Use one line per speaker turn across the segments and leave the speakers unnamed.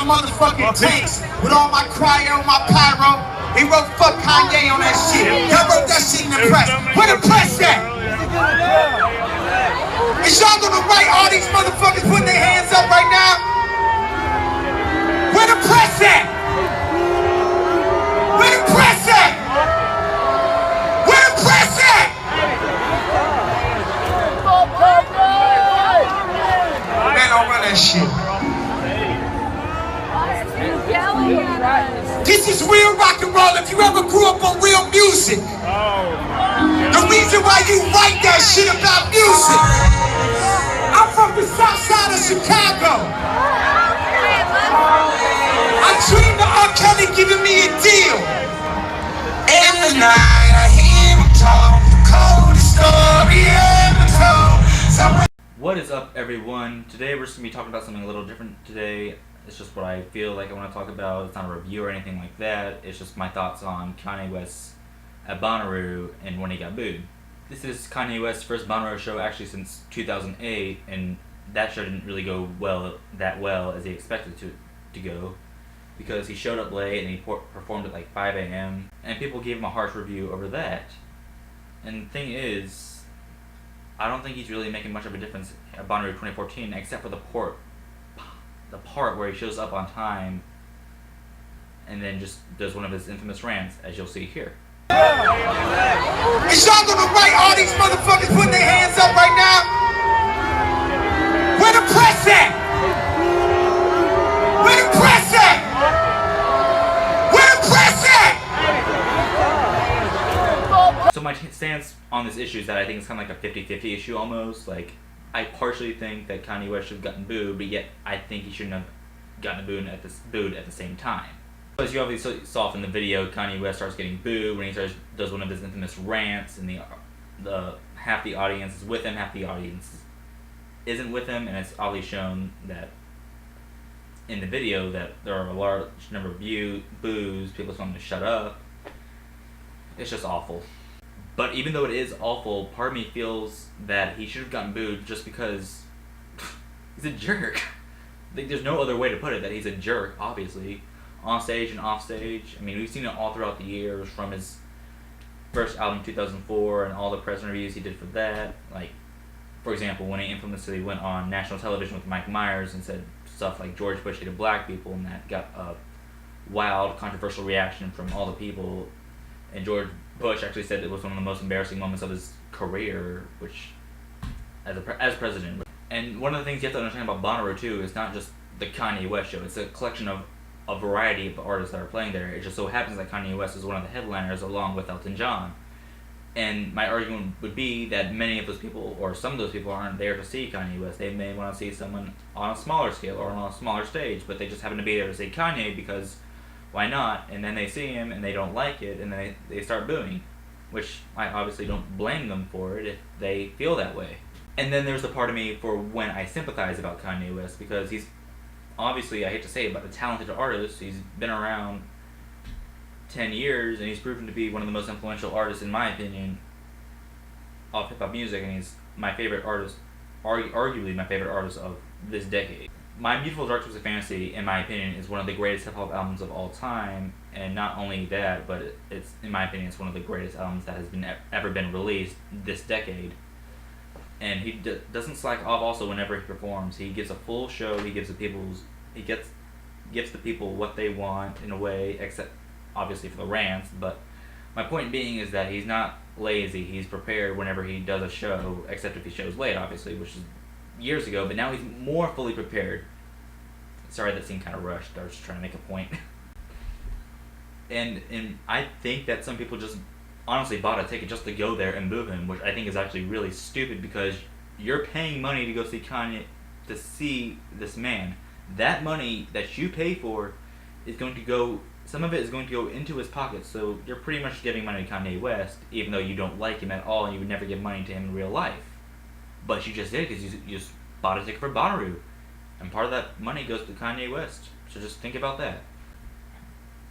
my motherfucking tanks with all my cryo, my pyro. He wrote fuck Kanye on that shit. Y'all wrote that shit in the press. Where the press at? Is y'all gonna write all these motherfuckers putting their hands up right now? Where the press at? Where the press at? Where the press at? Man, don't run that shit. This is real rock and roll. If you ever grew up on real music, the reason why you write that shit about music. I'm from the south side of Chicago. I dreamed of R. Kelly giving me a deal. In the night, I hear him talk, the coldest story ever told.
What is up, everyone? Today we're just going to be talking about something a little different today. It's just what I feel like I want to talk about. It's not a review or anything like that. It's just my thoughts on Kanye West at Bonnaroo and when he got booed. This is Kanye West's first Bonnaroo show actually since 2008, and that show didn't really go that well as he expected it to go, because he showed up late and he performed at like 5 a.m. and people gave him a harsh review over that. And the thing is, I don't think he's really making much of a difference at Bonnaroo 2014, except for the part where he shows up on time and then just does one of his infamous rants, as you'll see here.
Is y'all gonna write all these motherfuckers putting their hands up right now? Where the press at? Where the press at? Where the press at?
So my stance on this issue is that I think it's kind of like a 50-50 issue almost. Like, I partially think that Kanye West should have gotten booed, but yet I think he shouldn't have gotten booed at the same time. As you obviously saw from the video, Kanye West starts getting booed when he does one of his infamous rants, and the half the audience is with him, half the audience isn't with him, and it's obviously shown that in the video that there are a large number of boos, people telling him to shut up. It's just awful. But even though it is awful, part of me feels that he should have gotten booed just because he's a jerk. Like, there's no other way to put it, that he's a jerk, obviously. On stage and off stage. I mean, we've seen it all throughout the years, from his first album 2004 and all the press interviews he did for that. Like, for example, when he infamously went on national television with Mike Myers and said stuff like George Bush hated black people, and that got a wild, controversial reaction from all the people. And George Bush actually said it was one of the most embarrassing moments of his career, which, as president. And one of the things you have to understand about Bonnaroo too is not just the Kanye West show. It's a collection of a variety of artists that are playing there. It just so happens that Kanye West is one of the headliners along with Elton John. And my argument would be that many of those people, or some of those people, aren't there to see Kanye West. They may want to see someone on a smaller scale or on a smaller stage, but they just happen to be there to see Kanye because why not? And then they see him and they don't like it, and then they start booing, which I obviously don't blame them for it if they feel that way. And then there's the part of me for when I sympathize about Kanye West, because he's obviously, I hate to say it, but a talented artist. He's been around 10 years, and he's proven to be one of the most influential artists, in my opinion, of hip-hop music, and he's my favorite artist, arguably my favorite artist of this decade. My Beautiful Dark Twisted Fantasy, in my opinion, is one of the greatest hip-hop albums of all time, and not only that, but it's, in my opinion, it's one of the greatest albums that has ever been released this decade. And he doesn't slack off also whenever he performs. He gives a full show. He gives the people what they want in a way, except obviously for the rants. But my point being is that he's not lazy. He's prepared whenever he does a show, except if he shows late, obviously, which is years ago. But now he's more fully prepared. Sorry, that seemed kind of rushed. I was just trying to make a point. and I think that some people just honestly bought a ticket just to go there and boo him, which I think is actually really stupid, because you're paying money to go see Kanye, to see this man. That money that you pay for is going to go, some of it is going to go into his pocket, so you're pretty much giving money to Kanye West, even though you don't like him at all and you would never give money to him in real life. But you just did it because you just bought a ticket for Bonnaroo, and part of that money goes to Kanye West, so just think about that.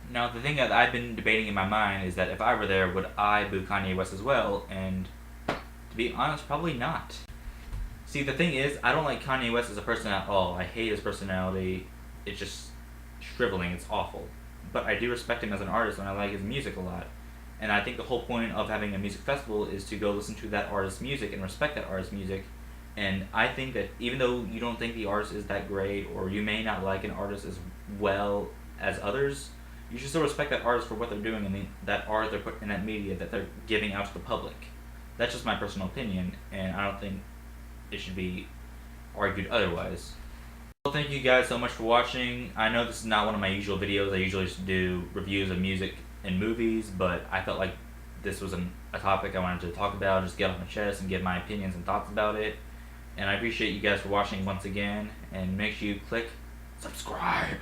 Now, the thing that I've been debating in my mind is that if I were there, would I boo Kanye West as well? And to be honest, probably not. See, the thing is, I don't like Kanye West as a person at all. I hate his personality. It's just, shriveling. It's awful. But I do respect him as an artist, and I like his music a lot. And I think the whole point of having a music festival is to go listen to that artist's music and respect that artist's music. And I think that even though you don't think the artist is that great, or you may not like an artist as well as others, you should still respect that artist for what they're doing and that art they're putting in that media that they're giving out to the public. That's just my personal opinion, and I don't think it should be argued otherwise. Well, thank you guys so much for watching. I know this is not one of my usual videos. I usually just do reviews of music and movies, but I felt like this was a topic I wanted to talk about, just get off my chest and give my opinions and thoughts about it. And I appreciate you guys for watching once again, and make sure you click subscribe.